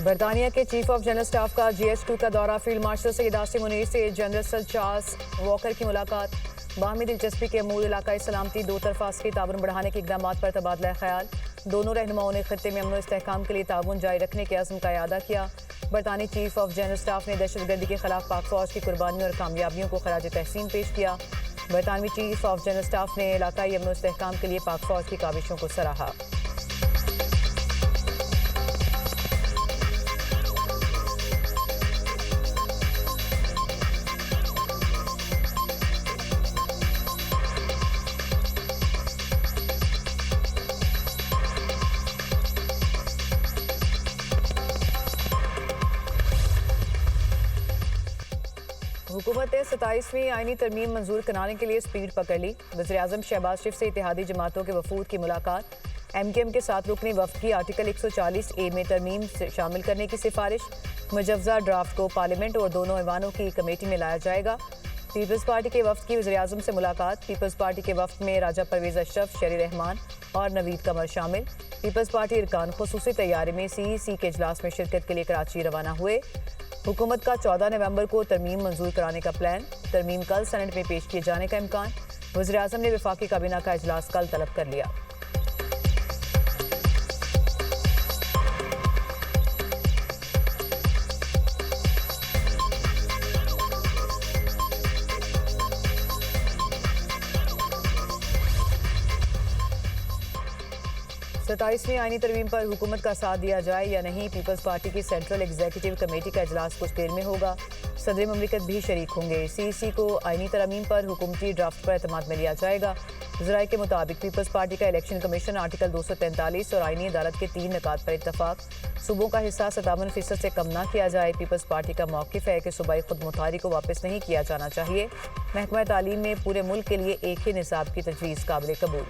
बरतानिया के chief of general staff का GS2 का दौरा। फील्ड मार्शल सैयद आसिम मुनीर से जनरल सर चार्ल्स वॉकर की मुलाकात। बाहमी दिलचस्पी के अमूल इलाकाई सलामती दो तरफा अस्करी ताउन बढ़ाने के इकदाम पर तबादला ख्याल। दोनों रहनुमाओं ने खत्ते में अमन इस्तेहकाम के लिए ताउन जारी रखने के अज़्म का इआदा किया। बरतानी चीफ ऑफ जनरल स्टाफ ने दहशतगर्दी के खिलाफ पाक फौज की कुर्बानियों और कामयाबियों को खराज तहसीन पेश किया। बरतानवी चीफ ऑफ जनरल स्टाफ ने इलाकाई अमन इस्तेहकाम के लिए पाक फौज की काविशों को सराहा। हुकूमत ने 27वीं आईनी तरमीम मंजूर कराने के लिए स्पीड पकड़ ली। वज़ीर-ए-आज़म शहबाज शरीफ से इत्तेहादी जमातों के वफूद की मुलाकात। MKM के 7 रुकनी वफ़द की आर्टिकल 140A में तरमीम से शामिल करने की सिफारिश। मुजव्वज़ा ड्राफ्ट को पार्लियामेंट और दोनों ऐवानों की कमेटी में लाया जाएगा। पीपल्स पार्टी के वफ़द की वज़ीर-ए-आज़म से मुलाकात। पीपल्स पार्टी के वफ़द में राजा परवेज़ अशरफ, शरी रहमान और नवीद कमर शामिल। पीपल्स पार्टी अरकान खुसूसी तैयारी में CEC के इजलास में शिरकत के लिए कराची रवाना हुए। हुकूमत का 14 नवंबर को तरमीम मंजूर कराने का प्लान। तरमीम कल सेनेट में पेश किए जाने का इम्कान। वज़ीर-ए-आज़म ने वफाकी काबीना का इजलास कल तलब कर लिया। सताईसवीं आईनी तरमीम पर हुकूमत का साथ दिया जाए या नहीं, पीपल्स पार्टी की सेंट्रल एग्जीक्यूटिव कमेटी का इजलास कुछ देर में होगा। सदर ममलिकत भी शरीक होंगे। CEC को आईनी तरमीम पर हुकूमती ड्राफ्ट पर एतमाद में लिया जाएगा। ज़राए के मुताबिक पीपल्स पार्टी का इलेक्शन कमीशन आर्टिकल 243 और आईनी अदालत के 3 निकात पर इत्तफाक। सूबों का हिस्सा 57% से कम ना किया जाए। पीपल्स पार्टी का मौक़िफ़ है कि सूबाई खुद मुख्तारी को वापस नहीं किया जाना चाहिए। महकमा तालीम में पूरे मुल्क के लिए एक ही निसाब की तजवीज़ काबिल कबूल।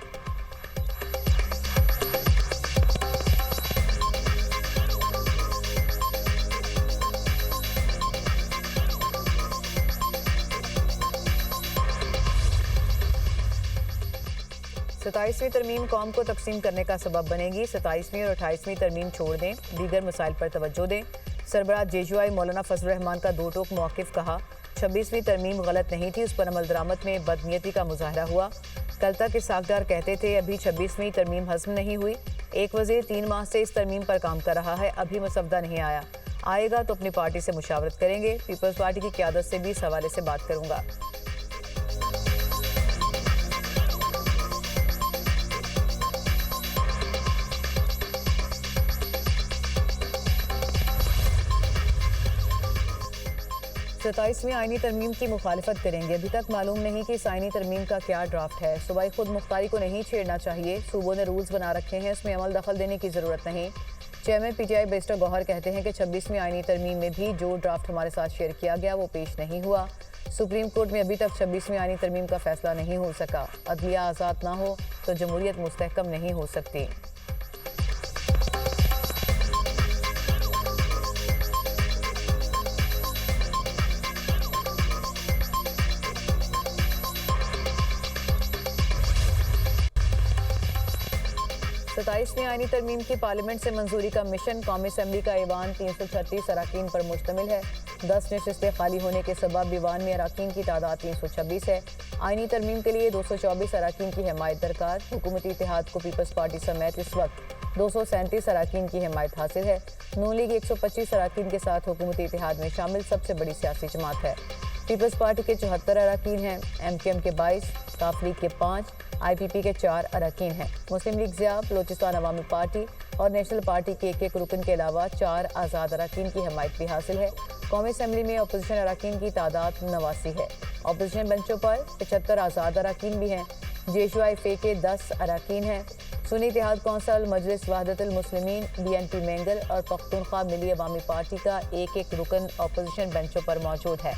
27वीं तरमीम कौम को तकसीम करने का सबब बनेगी। 27वीं और 28वीं तरमीम छोड़ दें, दीगर मसाइल पर तवज्जो दें। सरबराह JUI मौलाना फजल रहमान का दो टोक मौक़िफ़ कहा। 26वीं तरमीम गलत नहीं थी, उस पर अमल दरामद में बदनीयती का मुजाहरा हुआ। कल तक के सागदार कहते थे अभी 26वीं तरमीम हज़म नहीं हुई। एक वज़ीर 3 माह से इस तरमीम पर काम कर रहा है, अभी मसवदा नहीं आया। आएगा तो अपनी पार्टी से मुशावरत करेंगे। पीपल्स पार्टी की क़यादत से भी इस हवाले से बात करूँगा। सताईसवीं आईनी तरमीम की मुखालिफत करेंगे। अभी तक मालूम नहीं कि इस आईनी तरमीम का क्या ड्राफ्ट है। सूबाई खुद मुख्तारी को नहीं छेड़ना चाहिए। सूबों ने रूल्स बना रखे हैं, उसमें अमल दखल देने की ज़रूरत नहीं। चेयरमैन PTI बैरिस्टर गौहर कहते हैं कि 26वीं आईनी तरमीम में भी जो ड्राफ्ट हमारे साथ शेयर किया गया वो पेश नहीं हुआ। सुप्रीम कोर्ट में अभी तक 26वीं आईनी तरमीम का फैसला नहीं हो सका। अदलिया आज़ाद ना हो तो जमहूरियत मुस्तहकम नहीं हो सकती। सताईसवीं आईनी तरमीम की पार्लियामेंट से मंजूरी का मिशन। कौमी असम्बली का ईवान 336 अराकीन पर मुश्तमिल है। 10 नशिस्तें खाली होने के सबब ईवान में अराकीन की तादाद 326 है। आईनी तरमीम के लिए 224 अराकीन की हिमायत दरकार। हुकूमती इत्तेहाद को पीपल्स पार्टी समेत इस वक्त 237 अराकीन की हिमायत हासिल है। नून लीग 125 अराकीन के साथ हुकूमती इत्तेहाद में शामिल सबसे बड़ी सियासी जमात है। पीपल्स पार्टी के 74 अराकीन हैं। MKM के 22, काफ लीग के 5, IPP के 4 अरकान हैं। मुस्लिम लीग ज़िया, बलोचिस्तान अवामी पार्टी और नेशनल पार्टी के एक रुकन के अलावा 4 आज़ाद अरकान की हिमायत भी हासिल है। कौमी असम्बली में अपोजिशन अरकान की तादाद 89 है। अपोजिशन बेंचों पर 75 आज़ाद अरकान भी हैं। JUI FA के 10 अरकान हैं। सुन्नी इत्तेहाद कौंसल, मजलिस वहदतुल मुस्लिमीन, BNP मेंगल और पख्तूनख्वा मिली अवामी पार्टी का एक रुकन अपोजिशन बेंचों पर मौजूद है।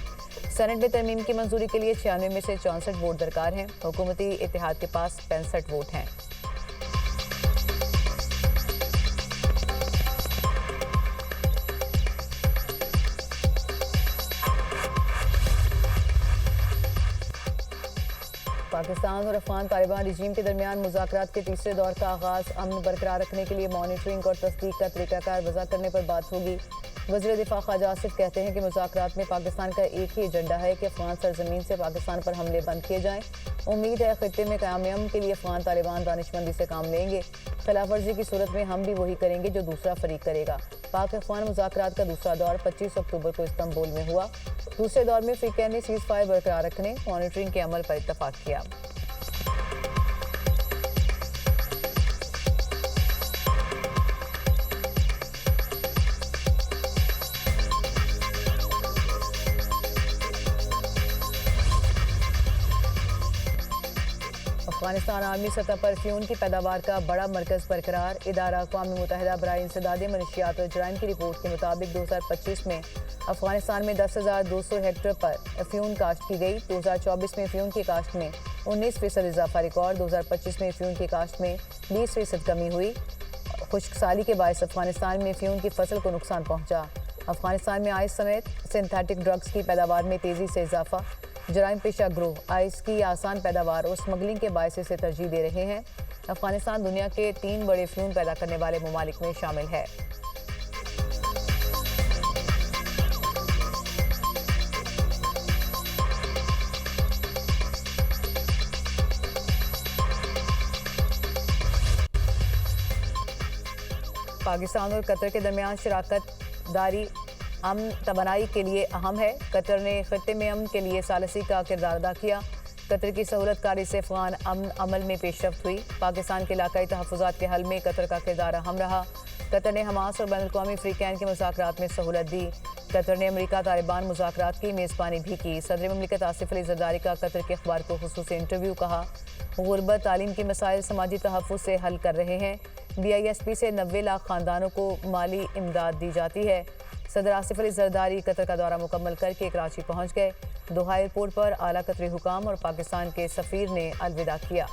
सेनेट में तरमीम की मंजूरी के लिए 96 में से 64 वोट दरकार हैं। हुकूमती इत्तेहाद के पास 65 वोट हैं। पाकिस्तान और अफगान तालिबान रिजीम के दरमियान मुज़ाकरात के तीसरे दौर का आगाज़। अमन बरकरार रखने के लिए मॉनिटरिंग और तस्दीक का तरीकाकार वज़ा करने पर बात होगी। वज़ीर दिफा ख्वाजा आसिफ कहते हैं कि मुज़ाकरात में पाकिस्तान का एक ही एजेंडा है कि अफगान सरजमीन से पाकिस्तान पर हमले बंद किए जाएँ। उम्मीद है खित्ते में क़याम अमन के लिए अफगान तालिबान दानिशमंदी से काम लेंगे। खिलाफ वर्जी की सूरत में हम भी वही करेंगे जो दूसरा फरीक करेगा। पाक अफगान मुज़ाकरात का दूसरा दौर 25 अक्टूबर को इस्तांबुल में हुआ। दूसरे दौर में फ्रीकैन ने सीज़ फायर बरकरार रखने, मॉनिटरिंग के अमल पर इत्तफाक किया। अफगानिस्तान आर्मी सतह पर फ्यून की पैदावार का बड़ा मरकज़ बरकरार। इदारा अक़वाम मुत्तहिदा बराए इंसदाद मनशियात और जराइम की रिपोर्ट के मुताबिक 2025 में अफगानिस्तान में 10,200 हेक्टेयर पर फ्यून काश्त की गई। 2024 में फ्यून की काश्त में 19% इजाफा रिकॉर्ड। 2025 में फ्यून की काश्त में 20% कमी हुई। खुश्कसाली के बायस अफगानिस्तान में फ्यून की फसल को नुकसान पहुंचा। अफगानिस्तान में आइस समेत सिंथेटिक ड्रग्स की पैदावार में तेज़ी से इजाफा। जराइम पेशा ग्रोह आइस की आसान पैदावार और स्मगलिंग के बायस से तरजीह दे रहे हैं। अफगानिस्तान दुनिया के 3 बड़े फ्यून पैदा करने वाले ममालिक में शामिल है। पाकिस्तान और कतर के दरमियान शराकत दारी अमन तवानाई के लिए अहम है। कतर ने खित्ते में अमन के लिए सालसी का किरदार अदा किया। कतर की सहूलतकारी से अफगान अमन अमल में पेशरफ्त हुई। पाकिस्तान के इलाकाई तहफ़्फ़ुज़ात के हल में कतर का किरदार अहम रहा। कतर ने हमास और बैनुल-अक़वामी फ्रीकैन के मुज़ाकरात में सहूलत दी। कतर ने अमरीका तालिबान मुज़ाकरात की मेज़बानी भी की। सदर ममलिकत आसिफ अली ज़रदारी का कतर के अखबार को खुसूसी इंटरव्यू। कहा, गुरबत तालीम की मसाइल समाजी तहफ़्फ़ुज़ से हल कर रहे हैं। BISP से 90 लाख ख़ानदानों को माली इमदाद दी जाती है। सदर आसिफ अली ज़रदारी कतर का दौरा मुकम्मल करके कराची पहुंच गए। दोहा एयरपोर्ट पर आला कतरी हुकाम और पाकिस्तान के सफ़ीर ने अलविदा किया।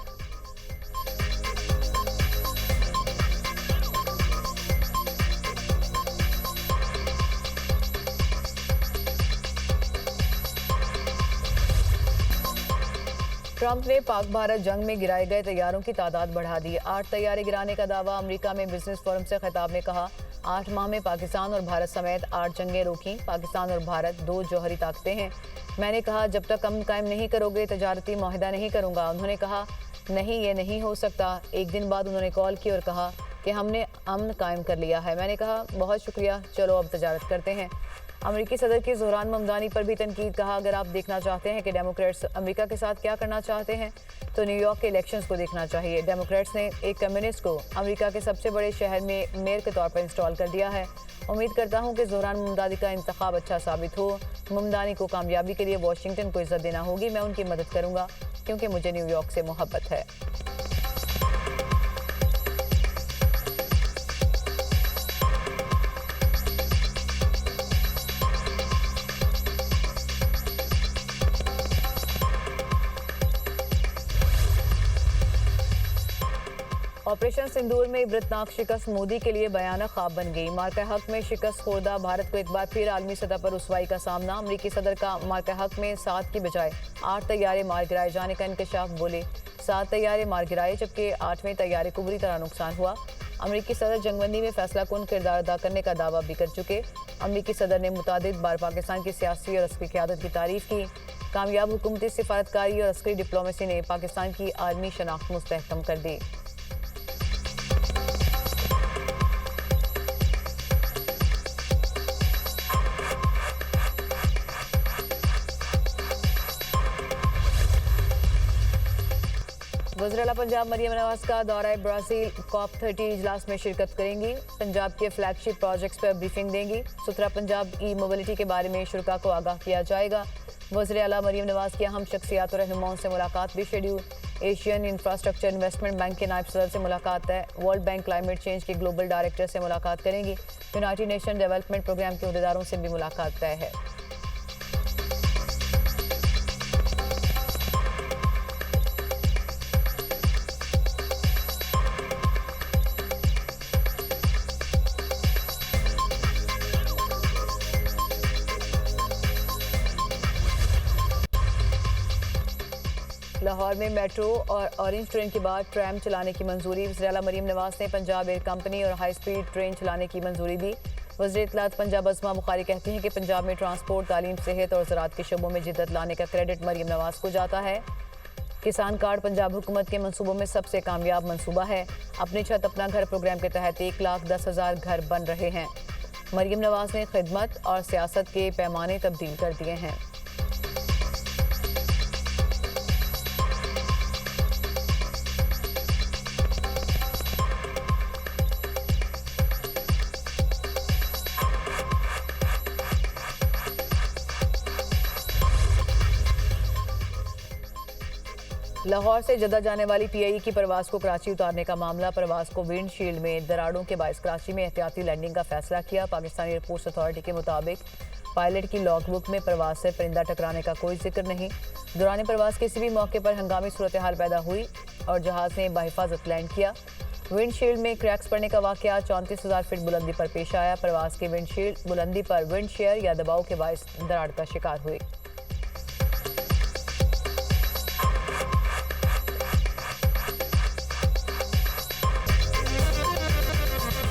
ट्रंप ने पाक भारत जंग में गिराए गए तैयारों की तादाद बढ़ा दी। 8 तैयारे गिराने का दावा। अमेरिका में बिजनेस फोरम से खिताब में कहा, 8 माह में पाकिस्तान और भारत समेत 8 जंगें रोकी। पाकिस्तान और भारत 2 जौहरी ताकतें हैं। मैंने कहा, जब तक अमन कायम नहीं करोगे तजारती माहिदा नहीं करूंगा। उन्होंने कहा, नहीं, ये नहीं हो सकता। एक दिन बाद उन्होंने कॉल की और कहा कि हमने अमन कायम कर लिया है। मैंने कहा, बहुत शुक्रिया, चलो अब तजारत करते हैं। अमेरिकी सदर की ज़ोहरान ममदानी पर भी तनकीद। कहा, अगर आप देखना चाहते हैं कि डेमोक्रेट्स अमेरिका के साथ क्या करना चाहते हैं तो न्यूयॉर्क के इलेक्शंस को देखना चाहिए। डेमोक्रेट्स ने एक कम्युनिस्ट को अमेरिका के सबसे बड़े शहर में मेयर के तौर पर इंस्टॉल कर दिया है। उम्मीद करता हूं कि ज़ोहरान ममदानी का इंतखाब अच्छा साबित हो। ममदानी को कामयाबी के लिए वाशिंगटन को इज्जत देना होगी। मैं उनकी मदद करूंगा क्योंकि मुझे न्यूयॉर्क से मोहब्बत है। ऑपरेशन सिंदूर में इबरतनाक शिकस्त मोदी के लिए भयानक ख्वाब बन गई। मार्का हक में शिकस्त खोरदा भारत को एक बार फिर आलमी सतह पर रुसवाई का सामना। अमरीकी सदर का मार्का हक में 7 की बजाय 8 तैयारे मार गिराए जाने का इंकशाफ। बोले, 7 तैयारे मार गिराए जबकि 8वें तैयारे को बुरी तरह नुकसान हुआ। अमरीकी सदर जंगबंदी में फैसला कुन किरदार अदा करने का दावा भी कर चुके। अमरीकी सदर ने मुतादिद बार पाकिस्तान की सियासी और अस्करी क़यादत की तारीफ की। कामयाब हुकूमती सिफारतकारी और अस्करी डिप्लोमेसी ने पाकिस्तान की आलमी शनाख्त मुस्तहकम कर दी। वज़ीर आला पंजाब मरियम नवाज का दौरा ब्राज़ील COP30 इजलास में शिरकत करेंगी। पंजाब के फ्लैगशिप प्रोजेक्ट्स पर ब्रीफिंग देंगी। सुथरा पंजाब ई मोबिलिटी के बारे में शुरा को आगाह किया जाएगा। वज़ीर आला मरियम नवाज की अहम शख्सियात और रहनुमाओं से मुलाकात भी schedule. Asian infrastructure investment bank के नायब सदर से मुलाकात है। वर्ल्ड बैंक क्लाइमेट चेंज के ग्लोबल डायरेक्टर से मुलाकात करेंगी। यूनाइटेड नेशन डेवलपमेंट प्रोग्राम के अहदेदारों से भी मुलाकात तय है। लाहौर में मेट्रो और ऑरेंज ट्रेन के बाद ट्रैम चलाने की मंजूरी। वज़ीर आला मरीम नवाज ने पंजाब एयर कंपनी और हाई स्पीड ट्रेन चलाने की मंजूरी दी। वज़ीर इत्तलात पंजाब अज़मा बुखारी कहती हैं कि पंजाब में ट्रांसपोर्ट, तालीम, सेहत और ज़राअत के शोबों में जिद्दत लाने का क्रेडिट मरीम नवाज को जाता है। किसान कार्ड पंजाब हुकूमत के मंसूबों में सबसे कामयाब मंसूबा है। अपनी छत अपना घर प्रोग्राम के तहत 1,10,000 घर बन रहे हैं। मरीम नवाज ने खिदमत और सियासत के पैमाने तब्दील कर दिए हैं। लाहौर से जद्दा जाने वाली पीआईई की परवाज को कराची उतारने का मामला। परवाज को विंडशील्ड में दरारों के बायस कराची में एहतियाती लैंडिंग का फैसला किया। पाकिस्तानी एयरपोर्ट्स अथॉरिटी के मुताबिक पायलट की लॉगबुक में परवाज से परिंदा टकराने का कोई जिक्र नहीं। दौरान परवाज किसी भी मौके पर हंगामी सूरत हाल पैदा हुई और जहाज ने बाहिफाजत लैंड किया। विंडशील्ड में क्रैक्स पड़ने का वाकया 34,000 फीट बुलंदी पर पेश आया। परवाज की विंडशील्ड बुलंदी पर विंड शेयर या दबाव के बायस दरार का शिकार हुई।